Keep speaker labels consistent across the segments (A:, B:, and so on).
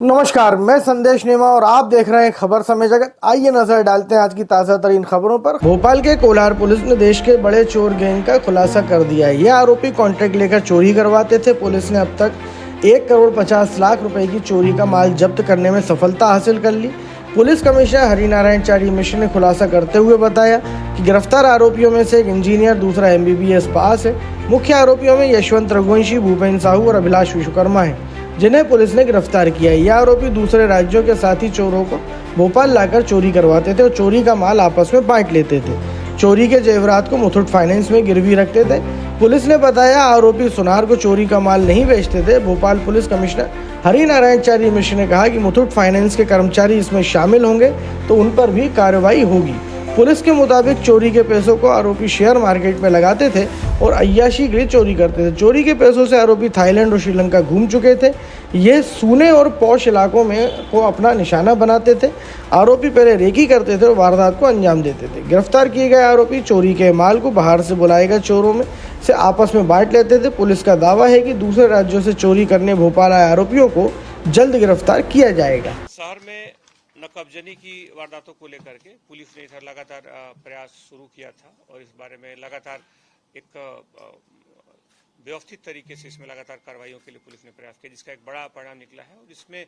A: नमस्कार, मैं संदेश नेमा और आप देख रहे हैं खबर समय जगत। आइए नजर डालते हैं आज की ताजा तरीन खबरों पर। भोपाल के कोलार पुलिस ने देश के बड़े चोर गैंग का खुलासा कर दिया है। ये आरोपी कॉन्ट्रैक्ट लेकर चोरी करवाते थे। पुलिस ने अब तक 1,50,00,000 रुपए की चोरी का माल जब्त करने में सफलता हासिल कर ली। पुलिस कमिश्नर हरिनारायण चारी मिश्र ने खुलासा करते हुए बताया कि गिरफ्तार आरोपियों में से एक इंजीनियर, दूसरा MBBS पास है। मुख्य आरोपियों में यशवंत रघुवंशी, भूपेन्द्र साहू और अभिलाष विश्वकर्मा है, जिन्हें पुलिस ने गिरफ्तार किया है। यह आरोपी दूसरे राज्यों के साथी चोरों को भोपाल लाकर चोरी करवाते थे और चोरी का माल आपस में बांट लेते थे। चोरी के जेवरात को मुथूट फाइनेंस में गिरवी रखते थे। पुलिस ने बताया आरोपी सुनार को चोरी का माल नहीं बेचते थे। भोपाल पुलिस कमिश्नर हरिनारायण चारी मिश्र ने कहा कि मुथूट फाइनेंस के कर्मचारी इसमें शामिल होंगे तो उन पर भी कार्रवाई होगी। पुलिस के मुताबिक चोरी के पैसों को आरोपी शेयर मार्केट में लगाते थे और अय्याशी के लिए चोरी करते थे। चोरी के पैसों से आरोपी थाईलैंड और श्रीलंका घूम चुके थे। ये सूने और पौष इलाकों में को अपना निशाना बनाते थे। आरोपी पहले रेकी करते थे और वारदात को अंजाम देते थे। गिरफ्तार किए गए आरोपी चोरी के माल को बाहर से बुलाए गए चोरों में से आपस में बांट लेते थे। पुलिस का दावा है कि दूसरे राज्यों से चोरी करने भोपाल आए आरोपियों को जल्द गिरफ्तार किया जाएगा।
B: शहर में नकबजनी की वारदातों को लेकर के पुलिस ने इधर लगातार प्रयास शुरू किया था और इस बारे में लगातार एक व्यवस्थित तरीके से इसमें लगातार कार्रवाइयों के लिए पुलिस ने प्रयास किया, जिसका एक बड़ा परिणाम निकला है। और इसमें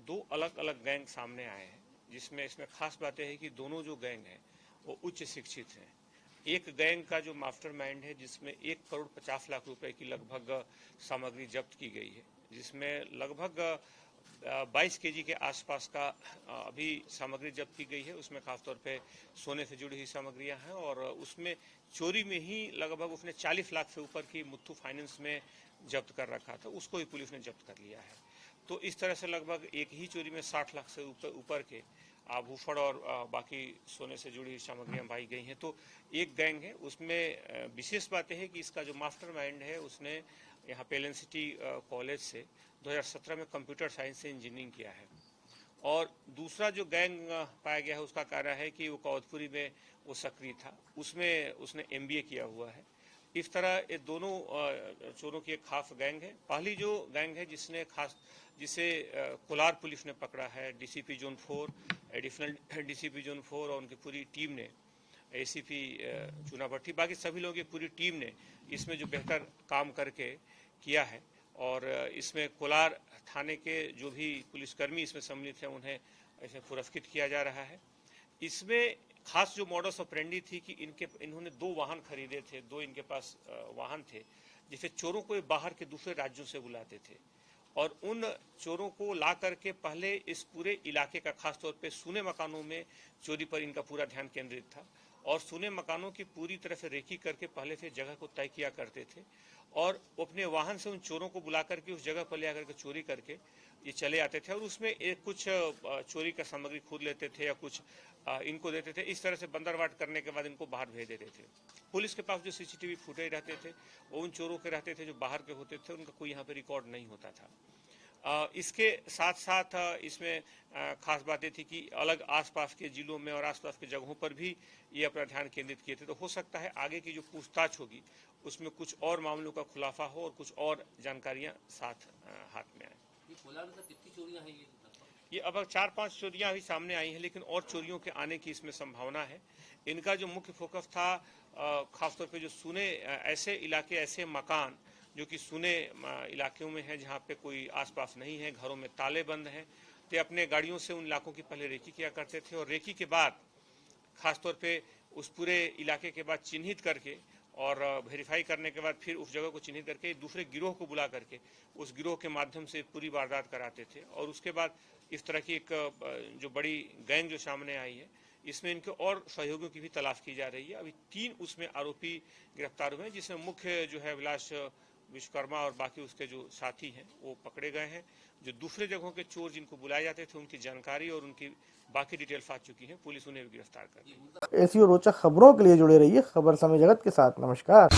B: दो अलग अलग गैंग सामने आए हैं, जिसमें इसमें खास बात है कि दोनों जो गैंग हैं वो उच्च शिक्षित हैं। एक गैंग का जो मास्टरमाइंड है, जिसमें 1,50,00,000 रुपए की लगभग सामग्री जब्त की गई है, जिसमें लगभग 22 kg के आसपास का अभी सामग्री जब्त की गई है। उसमें खासतौर पे सोने से जुड़ी हुई सामग्रियां हैं और उसमें चोरी में ही लगभग उसने 40 लाख से ऊपर की मुथूट फाइनेंस में जब्त कर रखा था, उसको ही पुलिस ने जब्त कर लिया है। तो इस तरह से लगभग एक ही चोरी में 60 लाख से ऊपर के आभूषण और बाकी सोने से जुड़ी हुई सामग्रियां पाई गई हैं। तो एक गैंग है, उसमें विशेष बात है कि इसका जो मास्टरमाइंड है उसने यहाँ पे एलन सिटी कॉलेज से 2017 में कंप्यूटर साइंस से इंजीनियरिंग किया है। और दूसरा जो गैंग पाया गया है उसका कार्य है कि वो कौतपुरी में वो सक्रिय था, उसमें उसने MBA किया हुआ है। इस तरह ये दोनों चोरों की एक खास गैंग है। पहली जो गैंग है जिसे कोलार पुलिस ने पकड़ा है, DCP zone 4, additional DCP zone 4 और उनकी पूरी टीम ने, ACP चुना भट्टी, बाकी सभी लोगों की पूरी टीम ने इसमें जो बेहतर काम करके किया है। और इसमें कोलार थाने के जो भी पुलिसकर्मी इसमें सम्मिलित हैं उन्हें इसमें पुरस्कृत किया जा रहा है। इसमें खास जो मॉडस ऑपरेंडी थी कि इन्होंने 2 वाहन खरीदे थे, 2 इनके पास वाहन थे, जिसे चोरों को बाहर के दूसरे राज्यों से बुलाते थे और उन चोरों को ला करके पहले इस पूरे इलाके का, खासतौर पे सूने मकानों में चोरी पर इनका पूरा ध्यान केंद्रित था और सूने मकानों की पूरी तरह से रेकी करके पहले से जगह को तय किया करते थे और अपने वाहन से उन चोरों को बुला करके उस जगह पर ले आकर के चोरी करके ये चले आते थे और उसमें कुछ चोरी का सामग्री खुद लेते थे या कुछ इनको देते थे। इस तरह से बंदरवाट करने के बाद इनको बाहर भेज देते थे। पुलिस के पास जो CCTV फुटेज रहते थे वो उन चोरों के रहते थे जो बाहर के होते थे, उनका कोई यहाँ पे रिकॉर्ड नहीं होता था। इसके साथ साथ इसमें खास बातें थी कि अलग आसपास के जिलों में और आसपास के जगहों पर भी ये अपना ध्यान केंद्रित किए थे। तो हो सकता है आगे की जो पूछताछ होगी उसमें कुछ और मामलों का खुलासा हो और कुछ और जानकारियां साथ हाथ में आए।
C: कितनी चोरियां हैं
B: ये अब 4-5 चोरियां अभी सामने आई हैं, लेकिन और चोरियों के आने की इसमें संभावना है। इनका जो मुख्य फोकस था खासतौर पे जो सुने ऐसे इलाके, ऐसे मकान जो कि सुने इलाकों में है जहाँ पे कोई आसपास नहीं है, घरों में ताले बंद हैं, तो अपने गाड़ियों से उन इलाकों की पहले रेकी किया करते थे और रेकी के बाद खासतौर पे उस पूरे इलाके के बाद चिन्हित करके और वेरीफाई करने के बाद फिर उस जगह को चिन्हित करके दूसरे गिरोह को बुला करके उस गिरोह के माध्यम से पूरी वारदात कराते थे। और उसके बाद इस तरह की एक जो बड़ी गैंग जो सामने आई है, इसमें इनके और सहयोगियों की भी तलाश की जा रही है। अभी 3 उसमें आरोपी गिरफ्तार हुए हैं, जिसमें मुख्य जो है अभिलाष विश्वकर्मा और बाकी उसके जो साथी हैं वो पकड़े गए हैं। जो दूसरे जगहों के चोर जिनको बुलाए जाते थे उनकी जानकारी और उनकी बाकी डिटेल्स आ चुकी हैं, पुलिस उन्हें भी गिरफ्तार कर ली।
A: ऐसी और रोचक खबरों के लिए जुड़े रहिए खबर समय जगत के साथ। नमस्कार।